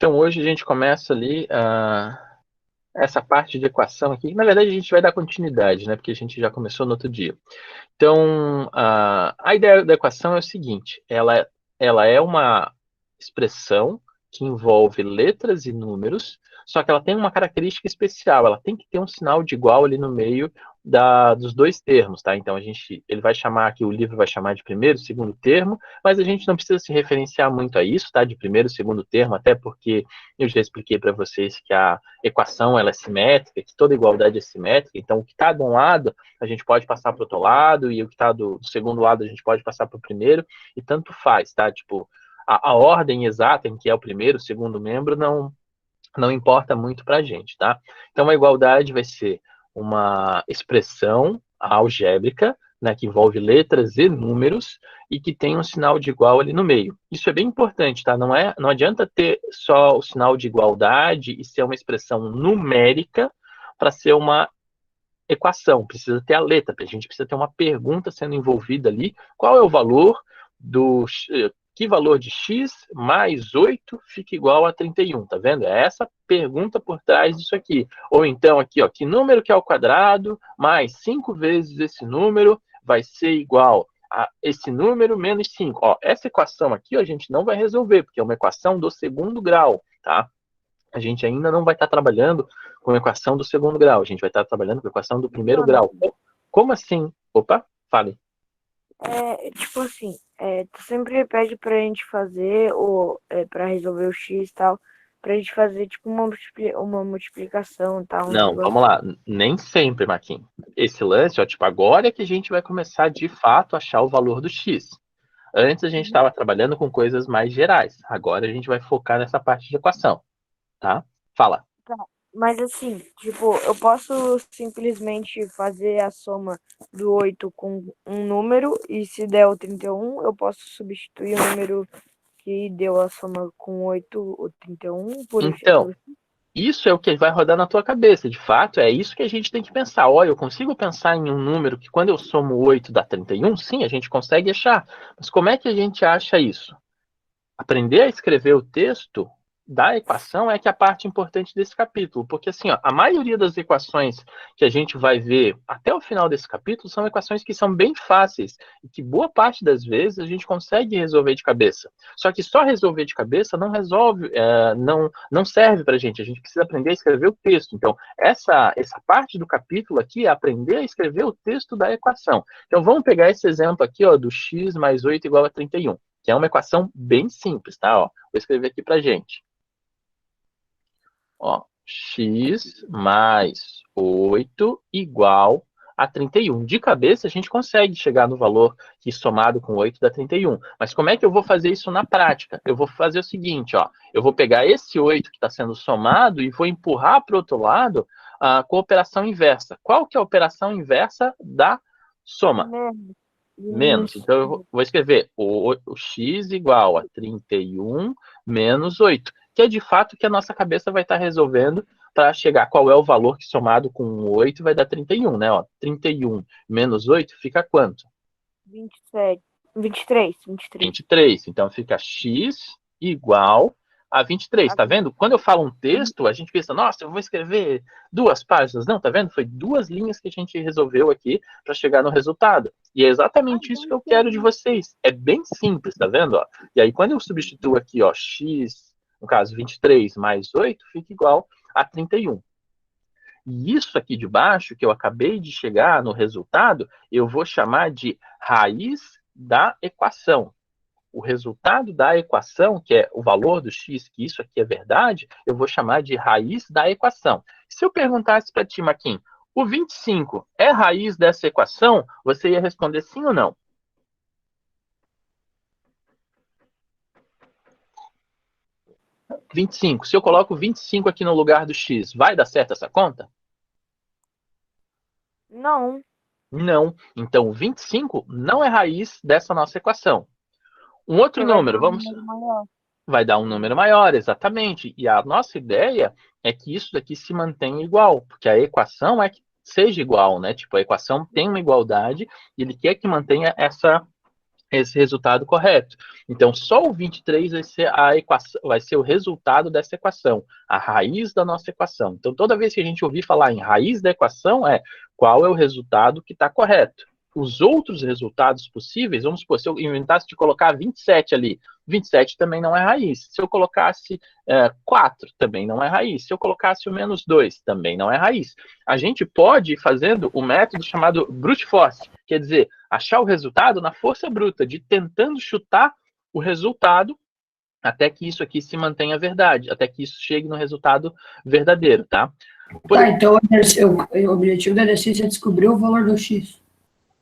Então, hoje a gente começa ali essa parte de equação aqui. Na verdade, a gente vai dar continuidade, né? Porque a gente já começou no outro dia. Então, a ideia da equação é o seguinte: ela é uma expressão que envolve letras e números, só que ela tem uma característica especial. Ela tem que ter um sinal de igual ali no meio dos dois termos, tá? Então, ele vai chamar aqui, o livro vai chamar de primeiro, segundo termo, mas a gente não precisa se referenciar muito a isso, tá? De primeiro, segundo termo, até porque eu já expliquei para vocês que a equação ela é simétrica, que toda igualdade é simétrica. Então, o que está de um lado a gente pode passar para o outro lado, e o que está do segundo lado a gente pode passar para o primeiro, e tanto faz, tá? Tipo, a ordem exata em que é o primeiro, o segundo membro, não importa muito para a gente, tá? Então, a igualdade vai ser uma expressão algébrica, né, que envolve letras e números, e que tem um sinal de igual ali no meio. Isso é bem importante, tá? Não adianta ter só o sinal de igualdade e ser uma expressão numérica para ser uma equação, precisa ter a letra, a gente precisa ter uma pergunta sendo envolvida ali. Qual é o valor que valor de x mais 8 fica igual a 31, tá vendo? É essa pergunta por trás disso aqui. Ou então aqui, ó, que número que é o quadrado mais 5 vezes esse número vai ser igual a esse número menos 5. Ó, essa equação aqui, ó, a gente não vai resolver, porque é uma equação do segundo grau, tá? A gente ainda não vai estar trabalhando com a equação do segundo grau, a gente vai estar trabalhando com a equação do primeiro grau. Como assim? Opa, fale. Tipo assim, tu sempre pede pra gente fazer, ou pra resolver o X e tal, pra gente fazer tipo uma multiplicação e tal, um Não, negócio vamos assim. lá. Nem sempre, Marquinhos. Esse lance, ó, tipo, agora é que a gente vai começar de fato a achar o valor do x. Antes a gente estava trabalhando com coisas mais gerais. Agora a gente vai focar nessa parte de equação, tá? Fala. Tá. Mas assim, tipo, eu posso simplesmente fazer a soma do 8 com um número, e se der o 31, eu posso substituir o número que deu a soma com 8, o 31, Então, isso é o que vai rodar na tua cabeça. De fato, é isso que a gente tem que pensar. Olha, eu consigo pensar em um número que quando eu somo 8 dá 31? Sim, a gente consegue achar. Mas como é que a gente acha isso? Aprender a escrever o texto da equação é que é a parte importante desse capítulo, porque assim, ó, a maioria das equações que a gente vai ver até o final desse capítulo são equações que são bem fáceis e que boa parte das vezes a gente consegue resolver de cabeça. Só que só resolver de cabeça não resolve, não serve para a gente precisa aprender a escrever o texto. Então, essa parte do capítulo aqui é aprender a escrever o texto da equação. Então, vamos pegar esse exemplo aqui, ó, do x mais 8 igual a 31, que é uma equação bem simples, tá? Ó, vou escrever aqui pra gente. Ó, x mais 8 igual a 31. De cabeça, a gente consegue chegar no valor que somado com 8 dá 31. Mas como é que eu vou fazer isso na prática? Eu vou fazer o seguinte, ó. Eu vou pegar esse 8 que está sendo somado e vou empurrar para o outro lado com a operação inversa. Qual que é a operação inversa da soma? menos. Menos. Menos. Então, eu vou escrever o x igual a 31 menos 8, que é de fato o que a nossa cabeça vai estar resolvendo para chegar qual é o valor que somado com 8 vai dar 31, né? Ó, 31 menos 8 fica quanto? 27. 23. 23. 23. Então, fica x igual a 23. A Tá 20. vendo? Quando eu falo um texto, a gente pensa, nossa, eu vou escrever 2 páginas. Não, tá vendo? Foi 2 linhas que a gente resolveu aqui para chegar no resultado. E é exatamente isso que eu quero de vocês. É bem simples, tá vendo? Ó? E aí, quando eu substituo aqui, ó, x, no caso 23 mais 8, fica igual a 31. E isso aqui de baixo, que eu acabei de chegar no resultado, eu vou chamar de raiz da equação. O resultado da equação, que é o valor do x, que isso aqui é verdade, eu vou chamar de raiz da equação. Se eu perguntasse para ti, Maquin, o 25 é raiz dessa equação, você ia responder sim ou não? 25. Se eu coloco 25 aqui no lugar do x, vai dar certo essa conta? Não. Não. Então, 25 não é raiz dessa nossa equação. Um outro Porque vai dar número, um vamos número maior. vai dar um número maior, exatamente. E a nossa ideia é que isso daqui se mantenha igual, porque a equação é que seja igual, né? Tipo, a equação tem uma igualdade e ele quer que mantenha esse resultado correto. Então, só o 23 vai ser a equação, vai ser o resultado dessa equação, a raiz da nossa equação. Então, toda vez que a gente ouvir falar em raiz da equação, qual é o resultado que está correto. Os outros resultados possíveis, vamos supor, se eu inventasse de colocar 27 ali, 27 também não é raiz. Se eu colocasse 4, também não é raiz. Se eu colocasse o -2, também não é raiz. A gente pode ir fazendo o método chamado brute force, quer dizer, achar o resultado na força bruta, de tentando chutar o resultado até que isso aqui se mantenha verdade, até que isso chegue no resultado verdadeiro, tá? Tá, então o objetivo do exercício é descobrir o valor do x.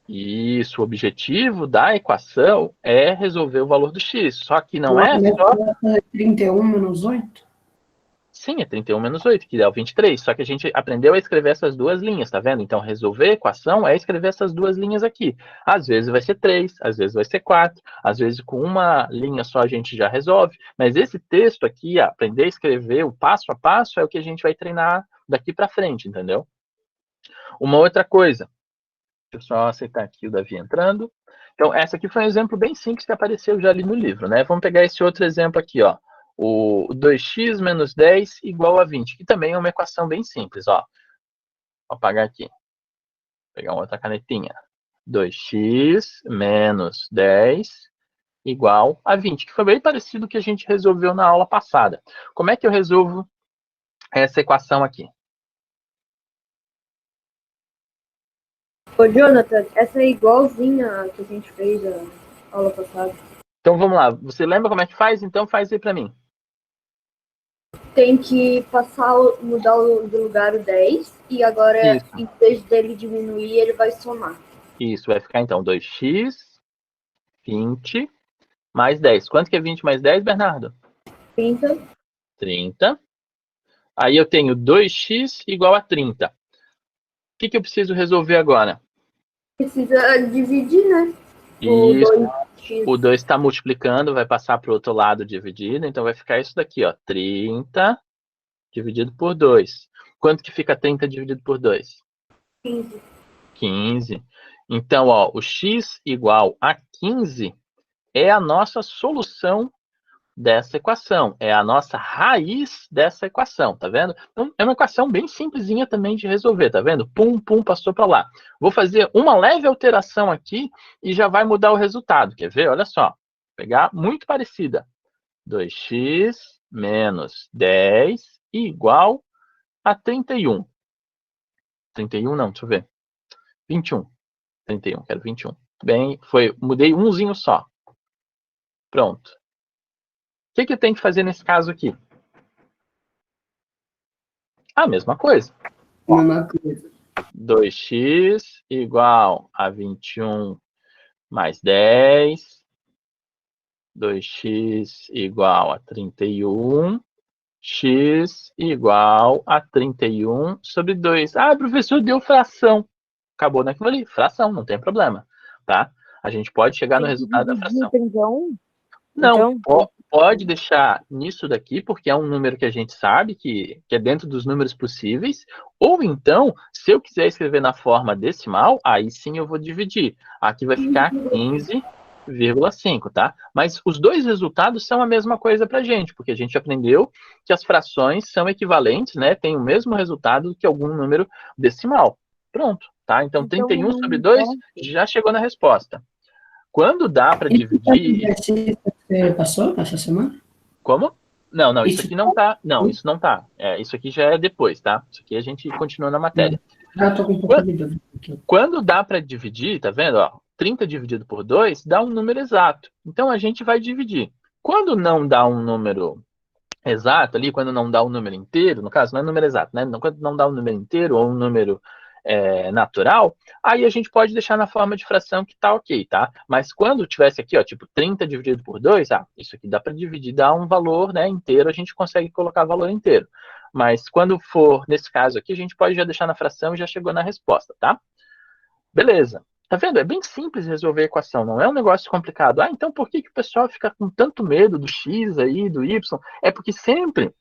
Isso, o objetivo da equação é resolver o valor do x, só que não é só... 31 menos 8? Sim, é 31 menos 8, que dá o 23, só que a gente aprendeu a escrever essas duas linhas, tá vendo? Então, resolver a equação é escrever essas duas linhas aqui. Às vezes vai ser 3, às vezes vai ser 4, às vezes com uma linha só a gente já resolve, mas esse texto aqui, aprender a escrever o passo a passo, é o que a gente vai treinar daqui para frente, entendeu? Uma outra coisa, deixa eu só aceitar aqui o Davi entrando. Então, essa aqui foi um exemplo bem simples que apareceu já ali no livro, né? Vamos pegar esse outro exemplo aqui, ó. O 2x menos 10 igual a 20, que também é uma equação bem simples, ó. Vou apagar aqui. Vou pegar uma outra canetinha. 2x menos 10 igual a 20, que foi bem parecido com o que a gente resolveu na aula passada. Como é que eu resolvo essa equação aqui? Ô, Jonathan, essa é igualzinha a que a gente fez a aula passada. Então, vamos lá. Você lembra como é que faz? Então, faz aí para mim. Tem que mudar do lugar o 10, e agora, Isso. em vez dele diminuir, ele vai somar. Isso, vai ficar então 2x, 20, mais 10. Quanto que é 20 mais 10, Bernardo? 30. 30. Aí eu tenho 2x igual a 30. O que eu preciso resolver agora? Precisa dividir, né? Isso. 2x. O 2 está multiplicando, vai passar para o outro lado dividido, então vai ficar isso daqui, ó, 30 dividido por 2. Quanto que fica 30 dividido por 2? 15. 15. Então, ó, o x igual a 15 é a nossa solução dessa equação, é a nossa raiz dessa equação, tá vendo? Então, é uma equação bem simplesinha também de resolver, tá vendo? Pum, pum, passou para lá. Vou fazer uma leve alteração aqui e já vai mudar o resultado, quer ver? Olha só, vou pegar muito parecida. 2x menos 10 igual a 31. 31 não, deixa eu ver. 21. 31, quero 21. Bem, mudei umzinho só. Pronto. O que eu tenho que fazer nesse caso aqui? A mesma coisa. Mesma coisa. 2x igual a 21 mais 10. 2x igual a 31. X igual a 31 sobre 2. Ah, professor, deu fração. Acabou naquilo ali. Fração, não tem problema. Tá? A gente pode chegar no resultado da fração. 31? Não, Então, pode deixar nisso daqui, porque é um número que a gente sabe que é dentro dos números possíveis. Ou então, se eu quiser escrever na forma decimal, aí sim eu vou dividir. Aqui vai ficar 15,5, tá? Mas os dois resultados são a mesma coisa para a gente, porque a gente aprendeu que as frações são equivalentes, né? Tem o mesmo resultado que algum número decimal. Pronto, tá? Então, 31 sobre 2 já chegou na resposta. Quando dá para dividir... Você passou essa semana? Como? Não, isso Isso aqui não tá. Não, isso não tá. Isso aqui já é depois, tá? Isso aqui a gente continua na matéria. Já tô com um pouco de dúvida aqui. Quando dá para dividir, tá vendo? Ó, 30 dividido por 2 dá um número exato. Então a gente vai dividir. Quando não dá um número exato ali, quando não dá um número inteiro, no caso, não é número exato, né? Quando não dá um número inteiro ou um número natural, aí a gente pode deixar na forma de fração que tá ok, tá? Mas quando tivesse aqui, ó, tipo 30 dividido por 2, isso aqui dá para dividir, dá um valor, né, inteiro, a gente consegue colocar valor inteiro. Mas quando for nesse caso aqui, a gente pode já deixar na fração e já chegou na resposta, tá? Beleza. Tá vendo? É bem simples resolver a equação, não é um negócio complicado. Então por que o pessoal fica com tanto medo do x aí, do y? É porque sempre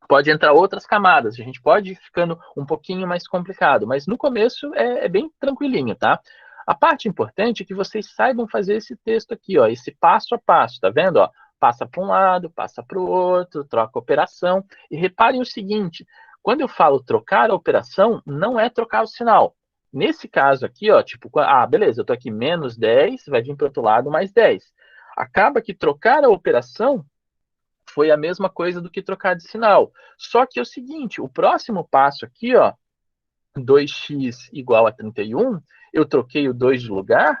pode entrar outras camadas, a gente pode ir ficando um pouquinho mais complicado, mas no começo é bem tranquilinho, tá? A parte importante é que vocês saibam fazer esse texto aqui, ó, esse passo a passo, tá vendo? Ó? Passa para um lado, passa para o outro, troca a operação. E reparem o seguinte, quando eu falo trocar a operação, não é trocar o sinal. Nesse caso aqui, ó, tipo, beleza, eu estou aqui menos 10, vai vir para o outro lado mais 10. Acaba que trocar a operação foi a mesma coisa do que trocar de sinal. Só que é o seguinte, o próximo passo aqui, ó, 2x igual a 31, eu troquei o 2 de lugar,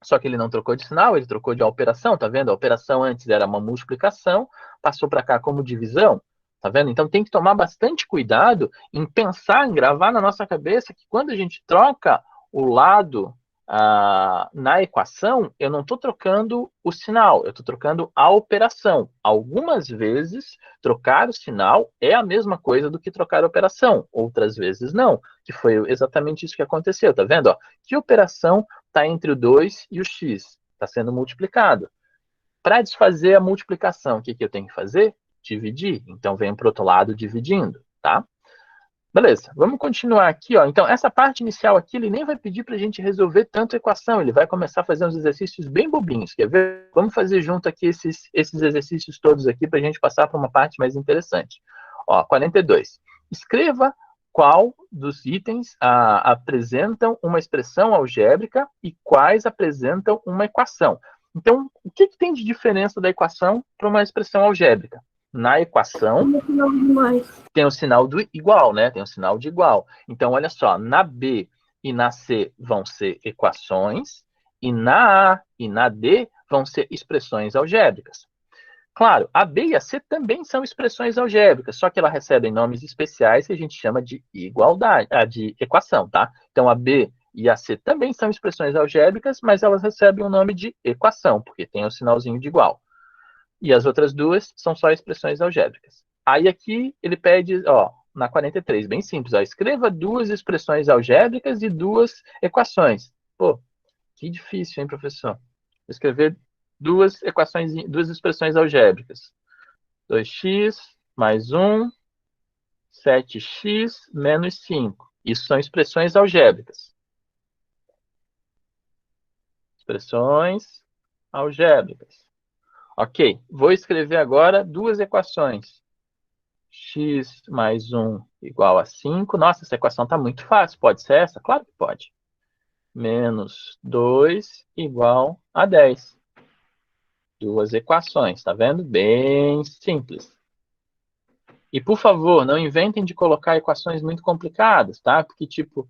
só que ele não trocou de sinal, ele trocou de operação, tá vendo? A operação antes era uma multiplicação, passou para cá como divisão, tá vendo? Então tem que tomar bastante cuidado em pensar, em gravar na nossa cabeça que quando a gente troca o lado na equação, eu não estou trocando o sinal, eu estou trocando a operação. Algumas vezes, trocar o sinal é a mesma coisa do que trocar a operação, outras vezes não, que foi exatamente isso que aconteceu, tá vendo? Ó, que operação está entre o 2 e o x, está sendo multiplicado. Para desfazer a multiplicação, o que eu tenho que fazer? Dividir. Então, venho para o outro lado dividindo, tá? Beleza, vamos continuar aqui, ó. Então, essa parte inicial aqui, ele nem vai pedir para a gente resolver tanto a equação, ele vai começar a fazer uns exercícios bem bobinhos, quer ver? Vamos fazer junto aqui esses exercícios todos aqui para a gente passar para uma parte mais interessante. Ó, 42. Escreva qual dos itens apresentam uma expressão algébrica e quais apresentam uma equação. Então, o que tem de diferença da equação para uma expressão algébrica? Na equação, tem o sinal do igual, né? Tem o sinal de igual. Então, olha só, na B e na C vão ser equações, e na A e na D vão ser expressões algébricas. Claro, a B e a C também são expressões algébricas, só que elas recebem nomes especiais que a gente chama de igualdade, de equação, tá? Então, a B e a C também são expressões algébricas, mas elas recebem o nome de equação, porque tem o sinalzinho de igual. E as outras duas são só expressões algébricas. Aí aqui ele pede, ó, na 43, bem simples, ó, escreva duas expressões algébricas e duas equações. Pô, que difícil, hein, professor? Vou escrever duas expressões algébricas. 2x mais 1, 7x menos 5. Isso são expressões algébricas. Expressões algébricas. Ok, vou escrever agora duas equações. X mais 1 igual a 5. Nossa, essa equação está muito fácil. Pode ser essa? Claro que pode. Menos 2 igual a 10. Duas equações, tá vendo? Bem simples. E, por favor, não inventem de colocar equações muito complicadas, tá? Porque, tipo,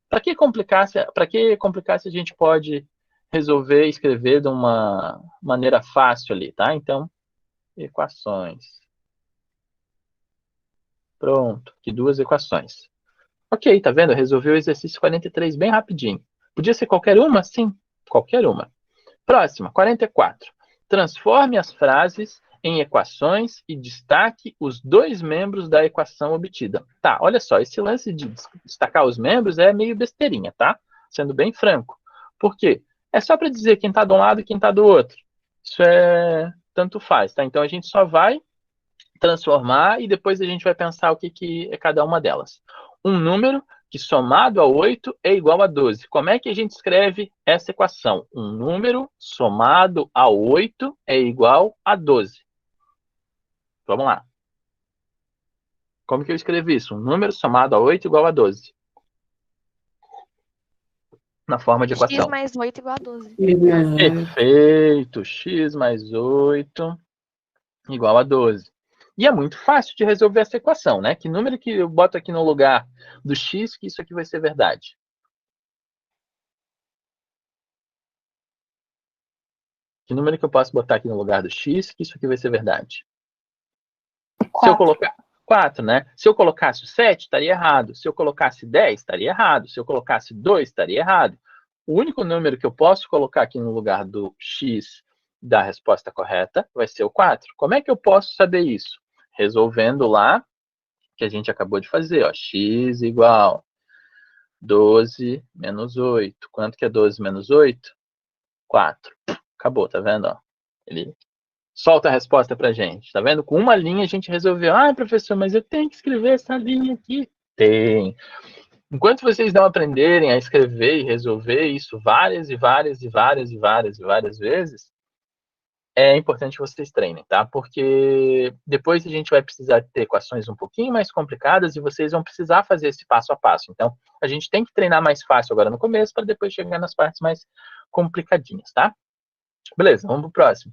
para que complicar se a gente pode resolver e escrever de uma maneira fácil ali, tá? Então, equações. Pronto, aqui duas equações. Ok, tá vendo? Resolveu o exercício 43 bem rapidinho. Podia ser qualquer uma? Sim, qualquer uma. Próxima, 44. Transforme as frases em equações e destaque os dois membros da equação obtida. Tá, olha só, esse lance de destacar os membros é meio besteirinha, tá? Sendo bem franco. Por quê? É só para dizer quem está de um lado e quem está do outro. Isso é tanto faz, tá? Então a gente só vai transformar e depois a gente vai pensar o que é cada uma delas. Um número que somado a 8 é igual a 12. Como é que a gente escreve essa equação? Um número somado a 8 é igual a 12. Vamos lá. Como que eu escrevo isso? Um número somado a 8 igual a 12. Na forma de equação. X mais 8 igual a 12. Perfeito. X mais 8 igual a 12. E é muito fácil de resolver essa equação, né? Que número que eu boto aqui no lugar do x que isso aqui vai ser verdade? Que número que eu posso botar aqui no lugar do x que isso aqui vai ser verdade? 4. Se eu colocar 4, né? Se eu colocasse o 7, estaria errado. Se eu colocasse 10, estaria errado. Se eu colocasse 2, estaria errado. O único número que eu posso colocar aqui no lugar do x da resposta correta vai ser o 4. Como é que eu posso saber isso? Resolvendo lá, que a gente acabou de fazer, ó, x igual 12 menos 8. Quanto que é 12 menos 8? 4. Acabou, tá vendo? Ó? Ele solta a resposta pra gente, tá vendo? Com uma linha a gente resolveu. Ah, professor, mas eu tenho que escrever essa linha aqui. Tem. Enquanto vocês não aprenderem a escrever e resolver isso várias e várias e várias e várias e várias vezes, é importante que vocês treinem, tá? Porque depois a gente vai precisar ter equações um pouquinho mais complicadas e vocês vão precisar fazer esse passo a passo. Então, a gente tem que treinar mais fácil agora no começo para depois chegar nas partes mais complicadinhas, tá? Beleza, vamos pro próximo.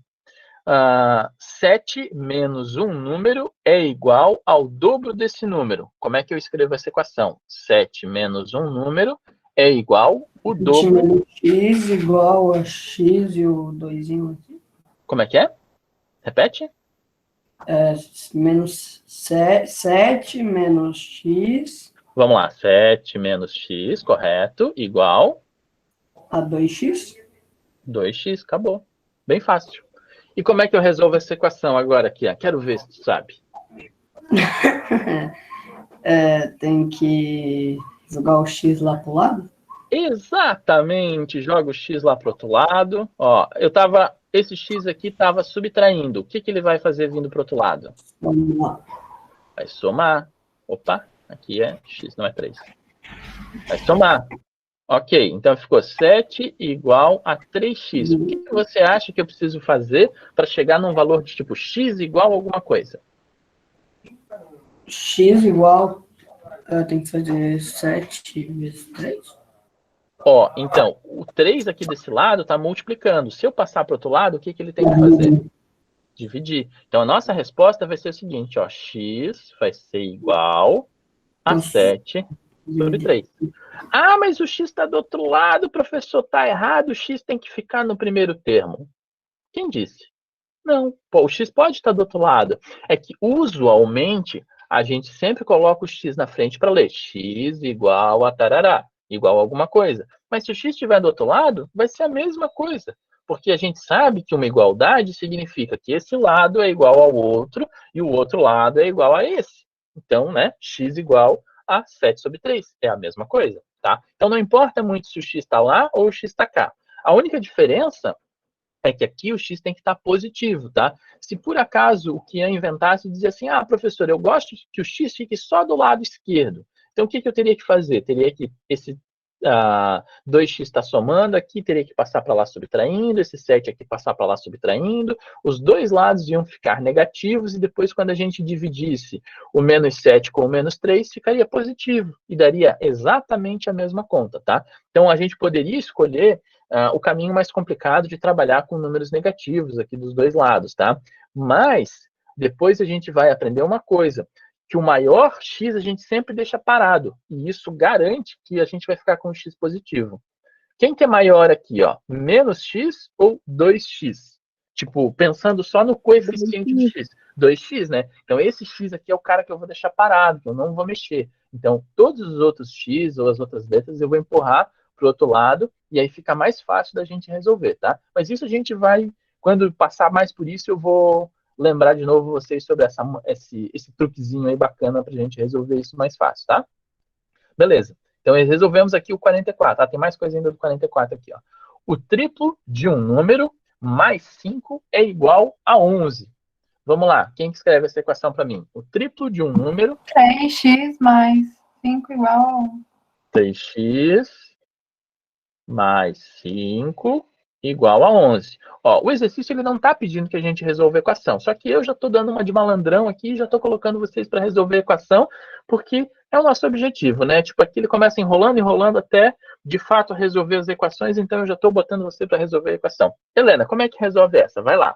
7 menos um número é igual ao dobro desse número. Como é que eu escrevo essa equação? 7 menos um número é igual ao dobro... X igual a X e o 2 aqui. Como é que é? Repete. Menos 7 menos X. Vamos lá, 7 menos X, correto, igual... A 2x. 2x, acabou. Bem fácil. E como é que eu resolvo essa equação agora aqui? Quero ver se tu sabe. Tem que jogar o x lá pro lado? Exatamente, joga o x lá pro outro lado. Ó, esse x aqui estava subtraindo. O que ele vai fazer vindo pro outro lado? Vamos lá. Vai somar. Opa, aqui é x, não é 3. Vai somar. Ok, então ficou 7 igual a 3x. O que você acha que eu preciso fazer para chegar num valor de tipo x igual a alguma coisa? X igual, eu tenho que fazer 7 vezes 3. Ó, então, o 3 aqui desse lado está multiplicando. Se eu passar para o outro lado, o que ele tem que fazer? Dividir. Então, a nossa resposta vai ser o seguinte, ó, x vai ser igual a 7 sobre 3. Ah, mas o x está do outro lado, professor, está errado, o x tem que ficar no primeiro termo. Quem disse? Não, pô, o x pode estar do outro lado. É que, usualmente, a gente sempre coloca o x na frente para ler x igual a tarará, igual a alguma coisa. Mas se o x estiver do outro lado, vai ser a mesma coisa. Porque a gente sabe que uma igualdade significa que esse lado é igual ao outro e o outro lado é igual a esse. Então, né, x igual a 7 sobre 3. É a mesma coisa, tá? Então, não importa muito se o x está lá ou o x está cá. A única diferença é que aqui o x tem que estar positivo, tá? Se por acaso o Kian inventasse e dizer assim, professor, eu gosto que o x fique só do lado esquerdo. Então, o que eu teria que fazer? Teria que esse 2x está somando aqui, teria que passar para lá subtraindo, esse 7 aqui passar para lá subtraindo, os dois lados iam ficar negativos e depois quando a gente dividisse o menos 7 com o menos 3, ficaria positivo e daria exatamente a mesma conta, tá? Então, a gente poderia escolher o caminho mais complicado de trabalhar com números negativos aqui dos dois lados, tá? Mas, depois a gente vai aprender uma coisa, que o maior x a gente sempre deixa parado, e isso garante que a gente vai ficar com um x positivo. Quem que é maior aqui, ó? Menos x ou 2x? Tipo, pensando só no coeficiente de x. 2x, né? Então, esse x aqui é o cara que eu vou deixar parado, que eu não vou mexer. Então, todos os outros x ou as outras letras eu vou empurrar para o outro lado, e aí fica mais fácil da gente resolver, tá? Mas isso a gente vai, quando passar mais por isso, eu vou lembrar de novo vocês sobre esse truquezinho aí bacana para a gente resolver isso mais fácil, tá? Beleza. Então, resolvemos aqui o 44. Tem mais coisa ainda do 44 aqui, ó. O triplo de um número mais 5 é igual a 11. Vamos lá. Quem escreve essa equação para mim? O triplo de um número... 3x mais 5 igual a 1. 3x mais 5 igual a 11. Ó, o exercício ele não está pedindo que a gente resolva a equação, só que eu já estou dando uma de malandrão aqui e já estou colocando vocês para resolver a equação, porque é o nosso objetivo, né? Tipo, aqui ele começa enrolando, enrolando até, de fato, resolver as equações, então eu já estou botando você para resolver a equação. Helena, como é que resolve essa? Vai lá.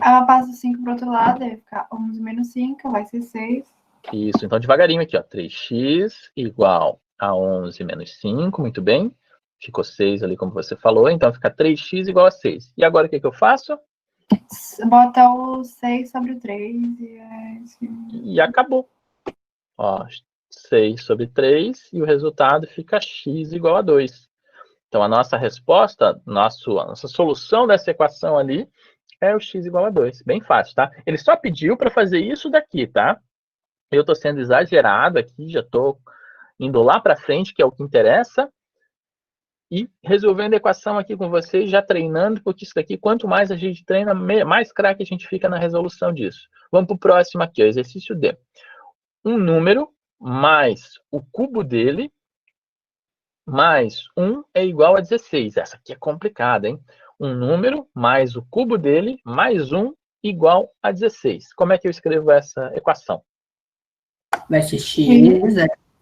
Ela passa 5 para o outro lado, vai ficar 11 menos 5, vai ser 6. Isso, então devagarinho aqui, ó. 3x igual a 11 menos 5, muito bem. Ficou 6 ali, como você falou, então fica 3x igual a 6. E agora o que eu faço? Bota o 6 sobre o 3 e acabou. Ó, 6 sobre 3 e o resultado fica x igual a 2. Então, a nossa resposta, a nossa solução dessa equação ali é o x igual a 2. Bem fácil, tá? Ele só pediu para fazer isso daqui, tá? Eu estou sendo exagerado aqui, já estou indo lá para frente, que é o que interessa. E resolvendo a equação aqui com vocês, já treinando, porque isso daqui, quanto mais a gente treina, mais craque a gente fica na resolução disso. Vamos para o próximo aqui, ó, exercício D. Um número mais o cubo dele, mais 1 é igual a 16. Essa aqui é complicada, hein? Um número mais o cubo dele, mais 1 igual a 16. Como é que eu escrevo essa equação? Vai ser x,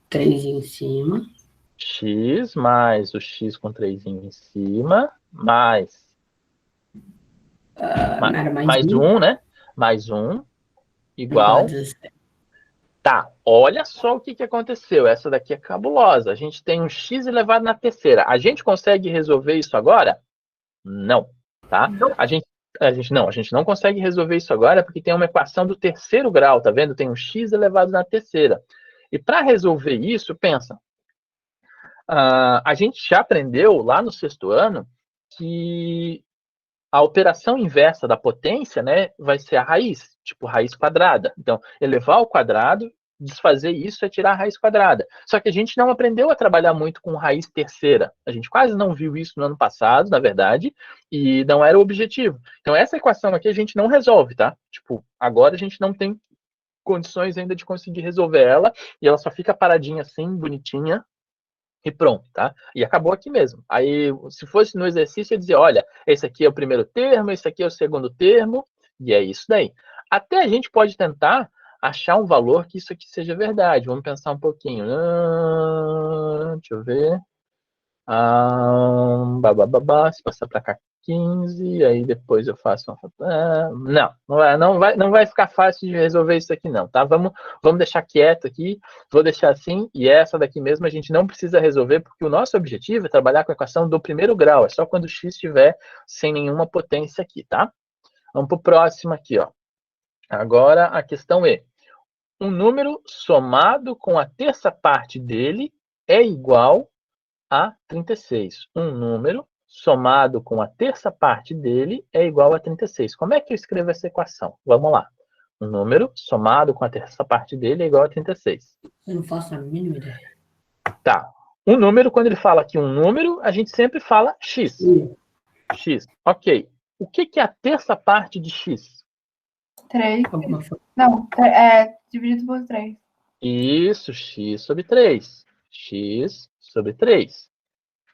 3 em cima. X mais o x com 3 em cima, mais Era mais mais 1, né? Mais 1 igual a igual. 17. Tá, olha só o que aconteceu. Essa daqui é cabulosa. A gente tem um x elevado na terceira. A gente consegue resolver isso agora? Não, tá? A gente não consegue resolver isso agora porque tem uma equação do terceiro grau, tá vendo? Tem um x elevado na terceira. E para resolver isso, pensa. A gente já aprendeu lá no sexto ano que a operação inversa da potência, né, vai ser a raiz, tipo raiz quadrada. Então, elevar ao quadrado, desfazer isso é tirar a raiz quadrada. Só que a gente não aprendeu a trabalhar muito com raiz terceira. A gente quase não viu isso no ano passado, na verdade, e não era o objetivo. Então, essa equação aqui a gente não resolve, tá? Tipo, agora a gente não tem condições ainda de conseguir resolver ela, e ela só fica paradinha assim, bonitinha, e pronto, tá? E acabou aqui mesmo. Aí, se fosse no exercício, eu dizia, olha, esse aqui é o primeiro termo, esse aqui é o segundo termo, e é isso daí. Até a gente pode tentar achar um valor que isso aqui seja verdade. Vamos pensar um pouquinho. Deixa eu ver. Se passar para cá 15, aí depois eu faço uma. Não vai ficar fácil de resolver isso aqui, não, tá? Vamos deixar quieto aqui, vou deixar assim, e essa daqui mesmo a gente não precisa resolver, porque o nosso objetivo é trabalhar com a equação do primeiro grau, é só quando x estiver sem nenhuma potência aqui, tá? Vamos para o próximo aqui, ó. Agora a questão é: um número somado com a terça parte dele é igual a 36. Um número somado com a terça parte dele é igual a 36. Como é que eu escrevo essa equação? Vamos lá. Um número somado com a terça parte dele é igual a 36. Eu não faço a mínima ideia. Tá. Um número, quando ele fala aqui um número, a gente sempre fala x. X. Ok. O que é a terça parte de x? 3. Alguma forma. Não, dividido por 3. Isso, x sobre 3. X sobre 3.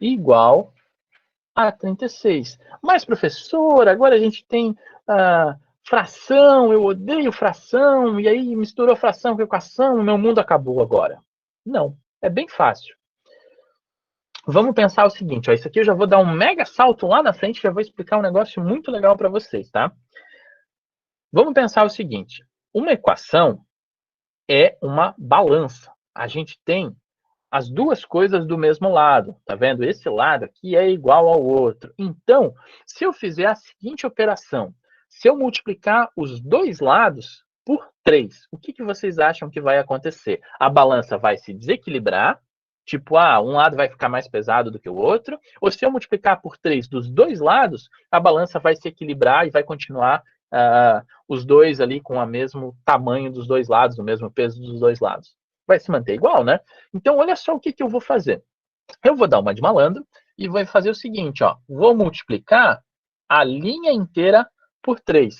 Igual a 36. Mas, professor, agora a gente tem fração, eu odeio fração, e aí misturou fração com equação, meu mundo acabou agora. Não, é bem fácil. Vamos pensar o seguinte, ó, isso aqui eu já vou dar um mega salto lá na frente, já vou explicar um negócio muito legal para vocês, tá? Vamos pensar o seguinte, uma equação é uma balança. A gente tem as duas coisas do mesmo lado, tá vendo? Esse lado aqui é igual ao outro. Então, se eu fizer a seguinte operação, se eu multiplicar os dois lados por 3, o que vocês acham que vai acontecer? A balança vai se desequilibrar, tipo, um lado vai ficar mais pesado do que o outro, ou se eu multiplicar por 3 dos dois lados, a balança vai se equilibrar e vai continuar os dois ali com o mesmo tamanho dos dois lados, o mesmo peso dos dois lados. Vai se manter igual, né? Então, olha só o que eu vou fazer. Eu vou dar uma de malandro e vou fazer o seguinte, ó. Vou multiplicar a linha inteira por 3.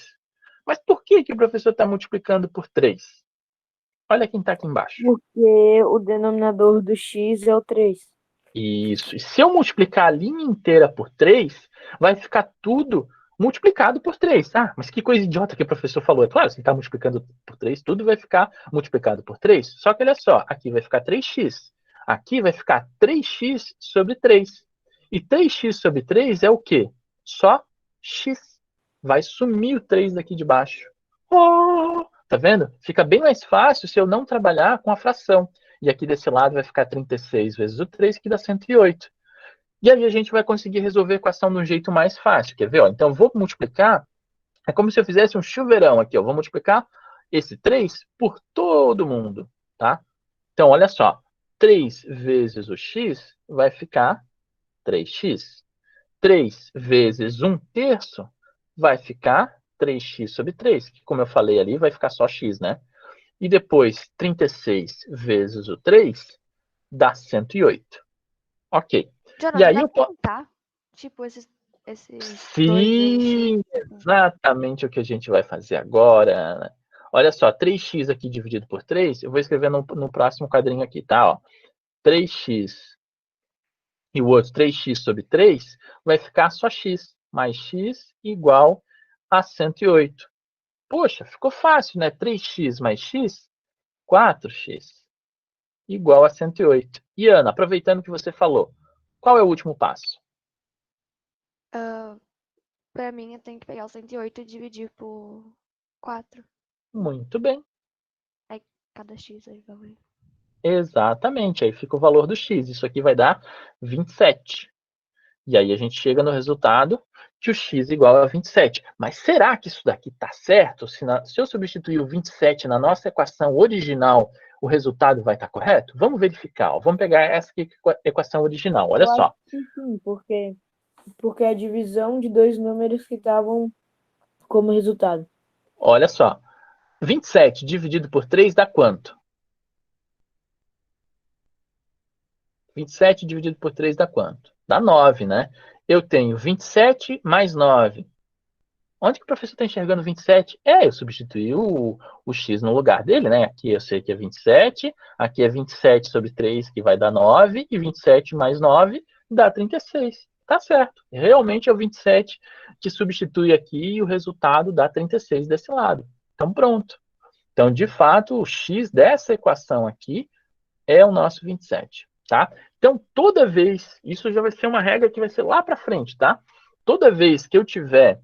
Mas por que o professor está multiplicando por 3? Olha quem está aqui embaixo. Porque o denominador do x é o 3. Isso. E se eu multiplicar a linha inteira por 3, vai ficar tudo multiplicado por 3. Mas que coisa idiota que o professor falou. É claro, se ele está multiplicando por 3, tudo vai ficar multiplicado por 3. Só que olha só, aqui vai ficar 3x. Aqui vai ficar 3x sobre 3. E 3x sobre 3 é o quê? Só x. Vai sumir o 3 daqui de baixo. Tá vendo? Fica bem mais fácil se eu não trabalhar com a fração. E aqui desse lado vai ficar 36 vezes o 3, que dá 108. E aí a gente vai conseguir resolver a equação de um jeito mais fácil. Quer ver? Ó? Então, vou multiplicar. É como se eu fizesse um chuveirão aqui. Ó. Vou multiplicar esse 3 por todo mundo. Tá? Então, olha só. 3 vezes o x vai ficar 3x. 3 vezes 1/3 vai ficar 3x sobre 3, que, como eu falei ali, vai ficar só x, né? E depois, 36 vezes o 3 dá 108. Ok. Jonathan, E aí dá eu pra posso... contar? Tipo, esses dois vezes Sim, exatamente o que a gente vai fazer agora. Olha só, 3x aqui dividido por 3, eu vou escrever no próximo quadrinho aqui, tá? Ó, 3x e o outro 3x sobre 3, vai ficar só x, mais x igual a 108. Poxa, ficou fácil, né? 3x mais x, 4x, igual a 108. E Ana, aproveitando que você falou, qual é o último passo? Pra mim, eu tenho que pegar o 108 e dividir por 4. Muito bem. Aí, cada x aí vai. Exatamente, aí fica o valor do x. Isso aqui vai dar 27. E aí a gente chega no resultado que o x é igual a 27. Mas será que isso daqui está certo? Se eu substituir o 27 na nossa equação original, o resultado vai estar correto? Vamos verificar. Ó. Vamos pegar essa aqui, equação original. Olha Eu só. acho que sim, porque é a divisão de dois números que estavam como resultado. Olha só. 27 dividido por 3 dá quanto? 27 dividido por 3 dá quanto? Dá 9, né? Eu tenho 27 mais 9. Onde que o professor está enxergando 27? Eu substituí o x no lugar dele, né? Aqui eu sei que é 27, aqui é 27 sobre 3, que vai dar 9, e 27 mais 9 dá 36. Tá certo. Realmente é o 27 que substitui aqui e o resultado dá 36 desse lado. Então, pronto. Então, de fato, o x dessa equação aqui é o nosso 27, tá? Então, toda vez, isso já vai ser uma regra que vai ser lá para frente, tá? Toda vez que eu tiver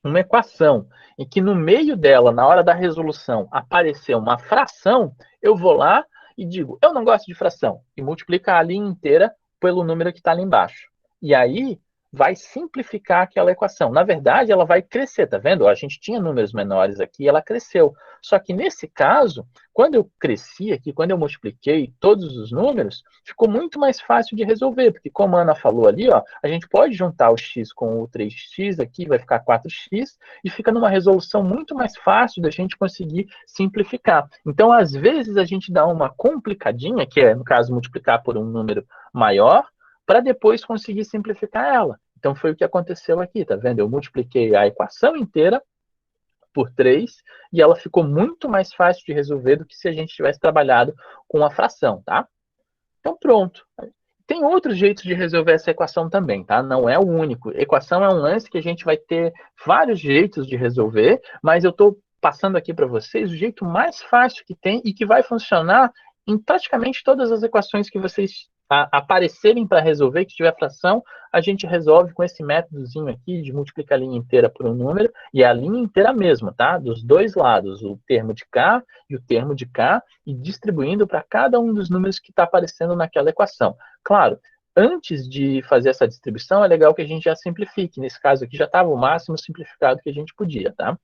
uma equação em que no meio dela, na hora da resolução, aparecer uma fração, eu vou lá e digo, eu não gosto de fração, e multiplicar a linha inteira pelo número que está ali embaixo. E aí, vai simplificar aquela equação. Na verdade, ela vai crescer, tá vendo? A gente tinha números menores aqui, ela cresceu. Só que nesse caso, quando eu cresci aqui, quando eu multipliquei todos os números, ficou muito mais fácil de resolver, porque como a Ana falou ali, ó, a gente pode juntar o x com o 3x aqui, vai ficar 4x, e fica numa resolução muito mais fácil da gente conseguir simplificar. Então, às vezes, a gente dá uma complicadinha, que é, no caso, multiplicar por um número maior, para depois conseguir simplificar ela. Então, foi o que aconteceu aqui, tá vendo? Eu multipliquei a equação inteira por 3 e ela ficou muito mais fácil de resolver do que se a gente tivesse trabalhado com a fração, tá? Então, pronto. Tem outros jeitos de resolver essa equação também, tá? Não é o único. Equação é um lance que a gente vai ter vários jeitos de resolver, mas eu estou passando aqui para vocês o jeito mais fácil que tem e que vai funcionar em praticamente todas as equações que vocês aparecerem para resolver, que tiver fração, a gente resolve com esse métodozinho aqui de multiplicar a linha inteira por um número, e é a linha inteira mesmo, tá? Dos dois lados, o termo de cá e o termo de cá, e distribuindo para cada um dos números que está aparecendo naquela equação. Claro, antes de fazer essa distribuição, é legal que a gente já simplifique. Nesse caso aqui já estava o máximo simplificado que a gente podia, tá?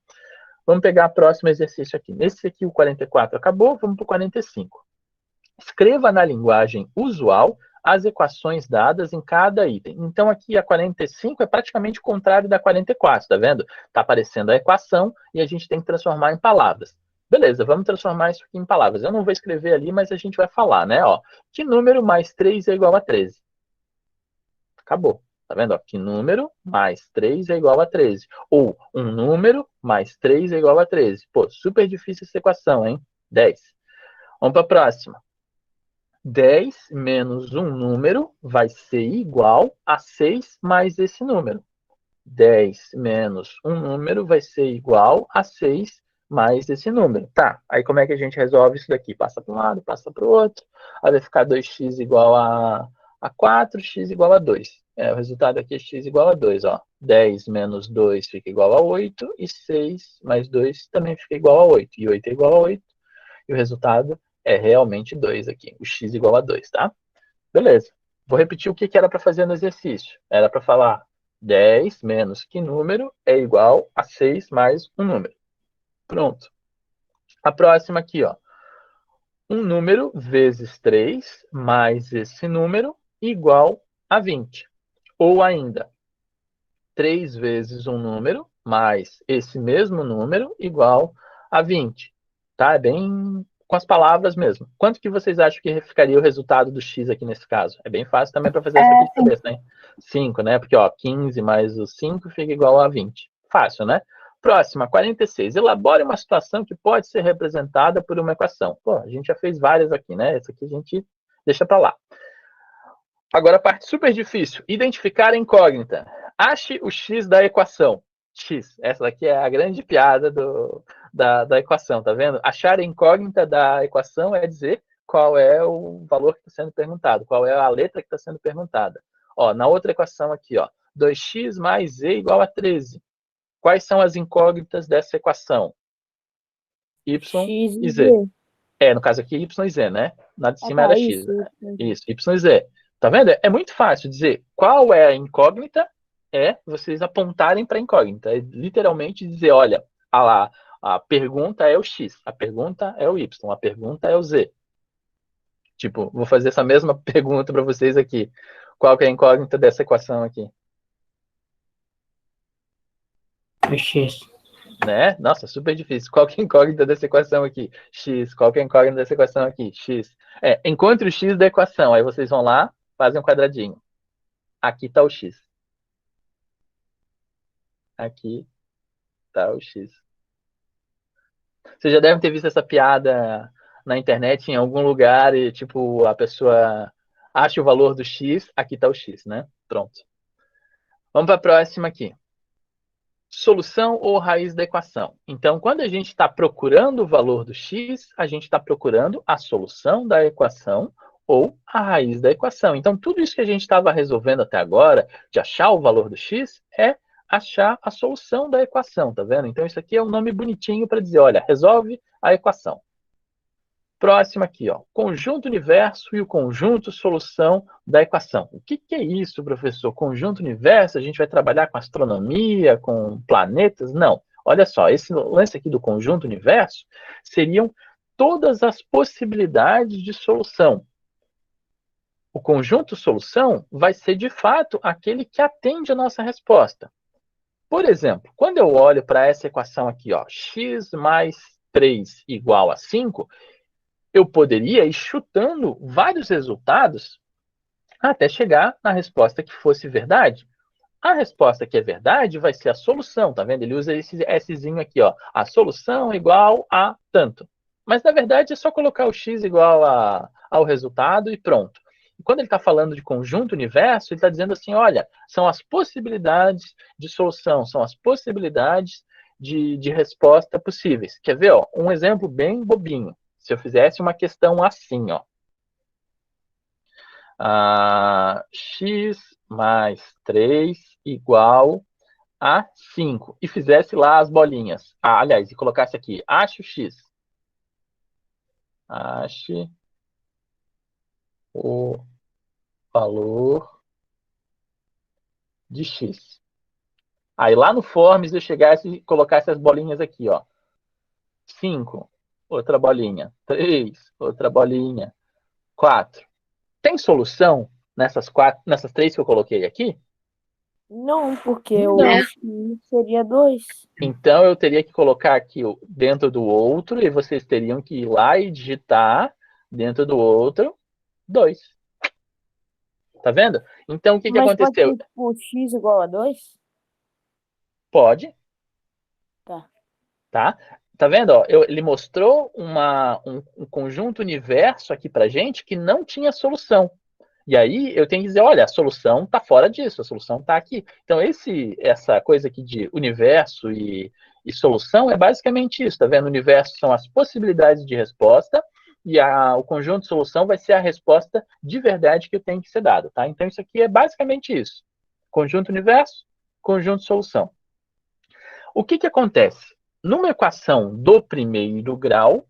Vamos pegar o próximo exercício aqui. Nesse aqui o 44 acabou, vamos para o 45. Escreva na linguagem usual as equações dadas em cada item. Então, aqui a 45 é praticamente o contrário da 44, tá vendo? Está aparecendo a equação e a gente tem que transformar em palavras. Beleza, vamos transformar isso aqui em palavras. Eu não vou escrever ali, mas a gente vai falar, né? Ó, que número mais 3 é igual a 13? Acabou. Tá vendo? Ó, que número mais 3 é igual a 13? Ou um número mais 3 é igual a 13. Pô, super difícil essa equação, hein? 10. Vamos para a próxima. 10 menos um número vai ser igual a 6 mais esse número. 10 menos um número vai ser igual a 6 mais esse número. Tá, aí como é que a gente resolve isso daqui? Passa para um lado, passa para o outro. Aí vai ficar 2x igual a 4, x igual a 2. O resultado aqui é x igual a 2. Ó. 10 menos 2 fica igual a 8, e 6 mais 2 também fica igual a 8. E 8 é igual a 8, e o resultado é realmente 2 aqui, o x igual a 2, tá? Beleza. Vou repetir o que era para fazer no exercício. Era para falar 10 menos que número é igual a 6 mais um número. Pronto. A próxima aqui, ó. Um número vezes 3 mais esse número igual a 20. Ou ainda, 3 vezes um número mais esse mesmo número igual a 20. Tá? É bem com as palavras mesmo. Quanto que vocês acham que ficaria o resultado do x aqui nesse caso? É bem fácil também para fazer essa aqui de cabeça, né? 5, né? Porque, ó, 15 mais o 5 fica igual a 20. Fácil, né? Próxima, 46. Elabore uma situação que pode ser representada por uma equação. Pô, a gente já fez várias aqui, né? Essa aqui a gente deixa para lá. Agora a parte super difícil. Identificar a incógnita. Ache o x da equação. X. Essa daqui é a grande piada da equação, tá vendo? Achar a incógnita da equação é dizer qual é o valor que está sendo perguntado, qual é a letra que está sendo perguntada. Ó, na outra equação aqui, ó, 2x mais z igual a 13. Quais são as incógnitas dessa equação? Y X e Z. No caso aqui, Y e Z, né? Na de cima era X. Isso, Y e Z. Tá vendo? É muito fácil dizer qual é a incógnita, vocês apontarem para a incógnita. É literalmente dizer, olha, a pergunta é o X, a pergunta é o Y, a pergunta é o Z. Tipo, vou fazer essa mesma pergunta para vocês aqui. Qual que é a incógnita dessa equação aqui? X. Né? Nossa, super difícil. Qual que é a incógnita dessa equação aqui? X. Qual que é a incógnita dessa equação aqui? X. Encontre o X da equação. Aí vocês vão lá, fazem um quadradinho. Aqui está o X. Aqui está o X. Vocês já devem ter visto essa piada na internet em algum lugar e, tipo, a pessoa acha o valor do X, aqui está o X, né? Pronto. Vamos para a próxima aqui. Solução ou raiz da equação. Então, quando a gente está procurando o valor do x, a gente está procurando a solução da equação ou a raiz da equação. Então, tudo isso que a gente estava resolvendo até agora, de achar o valor do x, é achar a solução da equação, tá vendo? Então, isso aqui é um nome bonitinho para dizer, olha, resolve a equação. Próximo aqui, ó, conjunto universo e o conjunto solução da equação. O que é isso, professor? Conjunto universo, a gente vai trabalhar com astronomia, com planetas? Não. Olha só, esse lance aqui do conjunto universo seriam todas as possibilidades de solução. O conjunto solução vai ser, de fato, aquele que atende a nossa resposta. Por exemplo, quando eu olho para essa equação aqui, ó, x mais 3 igual a 5, eu poderia ir chutando vários resultados até chegar na resposta que fosse verdade. A resposta que é verdade vai ser a solução, tá vendo? Ele usa esse Szinho aqui, ó. A solução igual a tanto. Mas, na verdade, é só colocar o x igual ao resultado e pronto. E quando ele está falando de conjunto universo, ele está dizendo assim, olha, são as possibilidades de solução, são as possibilidades de resposta possíveis. Quer ver? Ó, um exemplo bem bobinho. Se eu fizesse uma questão assim, ó. X mais 3 igual a 5. E fizesse lá as bolinhas. Aliás, e colocasse aqui, ache o X. Ache o valor de X. Aí lá no Forms eu chegasse e colocasse as bolinhas aqui, ó. 5, outra bolinha. 3, outra bolinha. 4. Tem solução nessas 3 que eu coloquei aqui? Não, porque Não. o X seria 2. Então, eu teria que colocar aqui dentro do outro, e vocês teriam que ir lá e digitar dentro do outro 2. Tá vendo? Então, o que aconteceu? Pode ser, tipo, X igual a 2? Pode. Tá. Tá vendo? Ó, ele mostrou um conjunto universo aqui pra gente que não tinha solução. E aí eu tenho que dizer, olha, a solução está fora disso, a solução está aqui. Então, essa coisa aqui de universo e solução é basicamente isso, tá vendo? O universo são as possibilidades de resposta e o conjunto de solução vai ser a resposta de verdade que tem que ser dada, tá? Então, isso aqui é basicamente isso. Conjunto universo, conjunto solução. O que acontece? Numa equação do primeiro grau,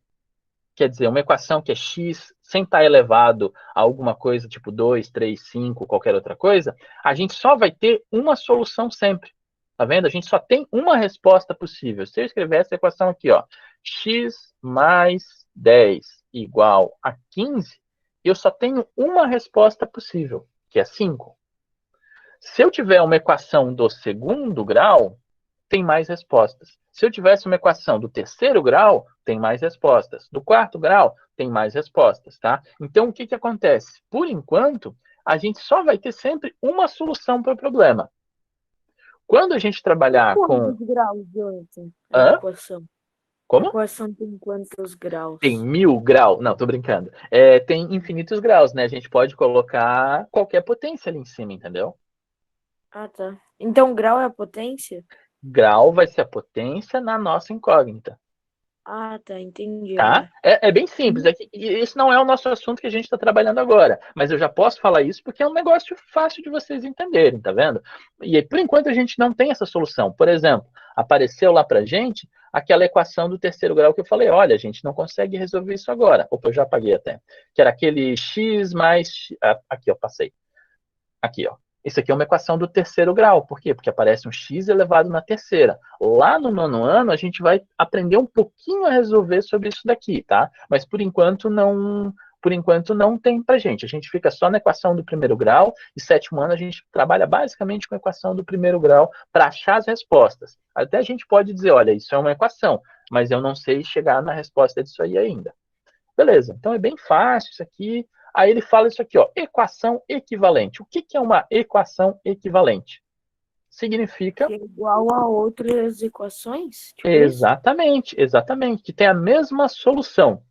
quer dizer, uma equação que é x sem estar elevado a alguma coisa tipo 2, 3, 5, qualquer outra coisa, a gente só vai ter uma solução sempre. Tá vendo? A gente só tem uma resposta possível. Se eu escrever essa equação aqui, ó, x mais 10 igual a 15, eu só tenho uma resposta possível, que é 5. Se eu tiver uma equação do segundo grau, tem mais respostas. Se eu tivesse uma equação do terceiro grau, tem mais respostas. Do quarto grau, tem mais respostas, tá? Então, o que acontece? Por enquanto, a gente só vai ter sempre uma solução para o problema. Quando a gente trabalhar com... Quantos graus, Jonathan? Hã? A equação. A Como? equação tem quantos graus? Tem 1000 graus? Não, tô brincando. Tem infinitos graus, né? A gente pode colocar qualquer potência ali em cima, entendeu? Ah, tá. Então, grau é a potência? Grau vai ser a potência na nossa incógnita. Ah, tá. Entendi Tá? agora. É bem simples. E esse não é o nosso assunto que a gente está trabalhando agora. Mas eu já posso falar isso porque é um negócio fácil de vocês entenderem, tá vendo? E aí, por enquanto a gente não tem essa solução. Por exemplo, apareceu lá pra gente aquela equação do terceiro grau que eu falei, olha, a gente não consegue resolver isso agora. Opa, eu já apaguei até. Que era aquele x mais... aqui, ó, passei. Aqui, ó. Isso aqui é uma equação do terceiro grau. Por quê? Porque aparece um x elevado na terceira. Lá no nono ano, a gente vai aprender um pouquinho a resolver sobre isso daqui, tá? Mas por enquanto não tem pra gente. A gente fica só na equação do primeiro grau, e sétimo ano a gente trabalha basicamente com a equação do primeiro grau para achar as respostas. Até a gente pode dizer, olha, isso é uma equação, mas eu não sei chegar na resposta disso aí ainda. Beleza, então é bem fácil isso aqui. Aí ele fala isso aqui, ó, equação equivalente. O que é uma equação equivalente? Significa... Que é igual a outras equações? Tipo isso? Exatamente, que tem a mesma solução.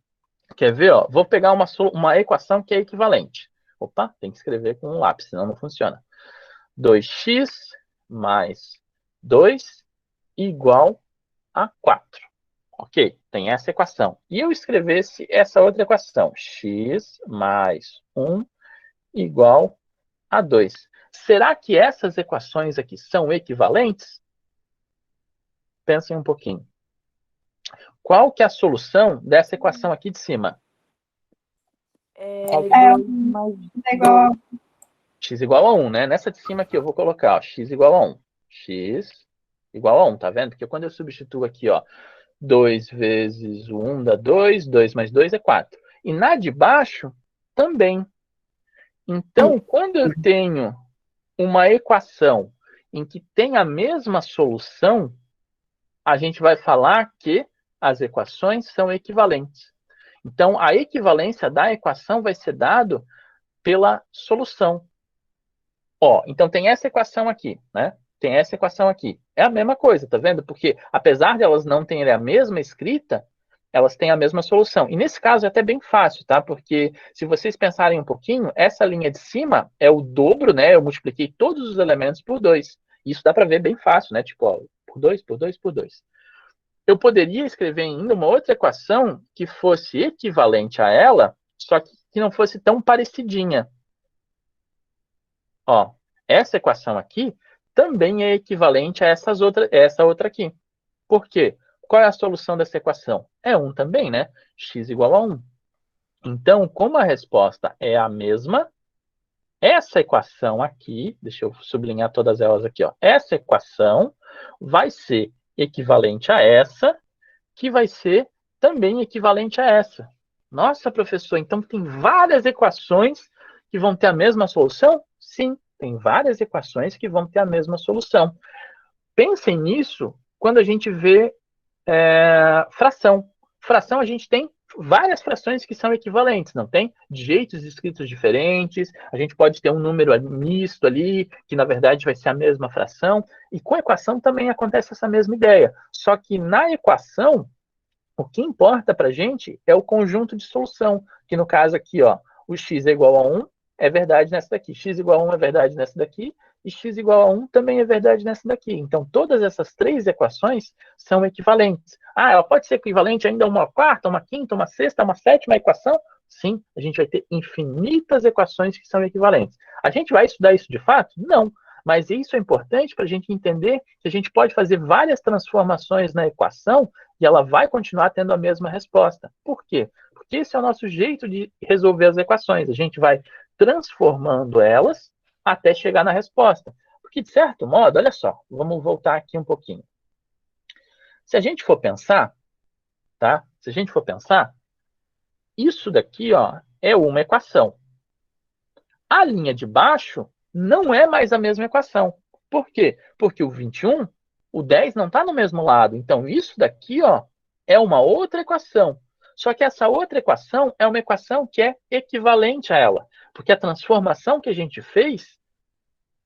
Quer ver, ó? Vou pegar uma equação que é equivalente. Opa, tem que escrever com um lápis, senão não funciona. 2x mais 2 igual a 4. Ok, tem essa equação. E eu escrevesse essa outra equação, x mais 1 igual a 2. Será que essas equações aqui são equivalentes? Pensem um pouquinho. Qual que é a solução dessa equação aqui de cima? Qual que é? 2 mais É igual X igual a 1, né? Nessa de cima aqui eu vou colocar, ó, x igual a 1. X igual a 1, tá vendo? Porque quando eu substituo aqui, ó, 2 vezes 1 dá 2, 2 mais 2 é 4. E na de baixo, também. Então, quando eu tenho uma equação em que tem a mesma solução, a gente vai falar que as equações são equivalentes. Então, a equivalência da equação vai ser dada pela solução. Ó, então tem essa equação aqui, né? Tem essa equação aqui. É a mesma coisa, tá vendo? Porque apesar de elas não terem a mesma escrita, elas têm a mesma solução. E nesse caso é até bem fácil, tá? Porque se vocês pensarem um pouquinho, essa linha de cima é o dobro, né? Eu multipliquei todos os elementos por 2. Isso dá para ver bem fácil, né? Tipo, ó, por 2, por 2, por 2. Eu poderia escrever ainda uma outra equação que fosse equivalente a ela, só que não fosse tão parecidinha. Ó, essa equação aqui também é equivalente a essa outra aqui. Por quê? Qual é a solução dessa equação? É 1 também, né? X igual a 1. Então, como a resposta é a mesma, essa equação aqui, deixa eu sublinhar todas elas aqui, ó. Essa equação vai ser equivalente a essa, que vai ser também equivalente a essa. Nossa, professor, então tem várias equações que vão ter a mesma solução? Sim, tem várias equações que vão ter a mesma solução. Pensem nisso quando a gente vê fração. Fração, a gente tem várias frações que são equivalentes, não tem? De jeitos escritos diferentes, a gente pode ter um número misto ali, que na verdade vai ser a mesma fração, e com a equação também acontece essa mesma ideia. Só que na equação, o que importa para a gente é o conjunto de solução, que no caso aqui, ó, o x é igual a 1 é verdade nessa daqui, x igual a 1 é verdade nessa daqui, e x igual a 1 também é verdade nessa daqui. Então, todas essas três equações são equivalentes. Ah, ela pode ser equivalente ainda a uma quarta, uma quinta, uma sexta, uma sétima equação? Sim, a gente vai ter infinitas equações que são equivalentes. A gente vai estudar isso de fato? Não. Mas isso é importante para a gente entender que a gente pode fazer várias transformações na equação e ela vai continuar tendo a mesma resposta. Por quê? Porque esse é o nosso jeito de resolver as equações. A gente vai transformando elas até chegar na resposta. Porque, de certo modo, olha só, vamos voltar aqui um pouquinho. Se a gente for pensar, tá? Se a gente for pensar, isso daqui, ó, é uma equação. A linha de baixo não é mais a mesma equação. Por quê? Porque o 21, o 10 não está no mesmo lado. Então, isso daqui, ó, é uma outra equação. Só que essa outra equação é uma equação que é equivalente a ela. Porque a transformação que a gente fez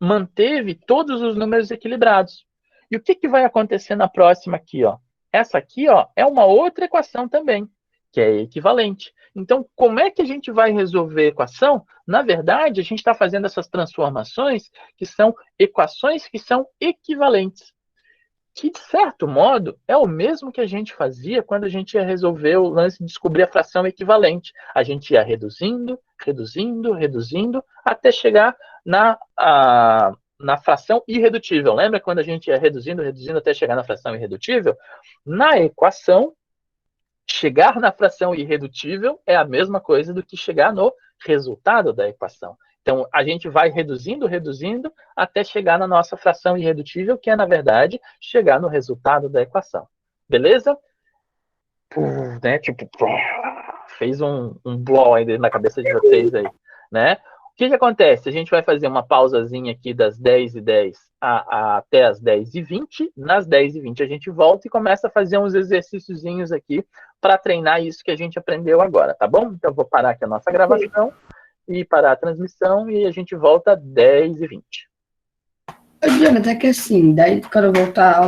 manteve todos os números equilibrados. E o que vai acontecer na próxima aqui, ó? Essa aqui, ó, é uma outra equação também, que é equivalente. Então, como é que a gente vai resolver a equação? Na verdade, a gente está fazendo essas transformações que são equações que são equivalentes. Que, de certo modo, é o mesmo que a gente fazia quando a gente ia resolver o lance de descobrir a fração equivalente. A gente ia reduzindo, reduzindo, reduzindo, até chegar na fração irredutível. Lembra quando a gente ia reduzindo, reduzindo, até chegar na fração irredutível? Na equação, chegar na fração irredutível é a mesma coisa do que chegar no resultado da equação. Então, a gente vai reduzindo, reduzindo, até chegar na nossa fração irredutível, que é, na verdade, chegar no resultado da equação. Beleza? Né? Tipo, fez um blow aí na cabeça de vocês aí, né? O que acontece? A gente vai fazer uma pausazinha aqui das 10h10 até as 10h20. Nas 10h20 a gente volta e começa a fazer uns exercíciozinhos aqui para treinar isso que a gente aprendeu agora, tá bom? Então, eu vou parar aqui a nossa gravação e parar a transmissão e a gente volta às 10h20. Jonathan, é que assim, daí quando eu voltar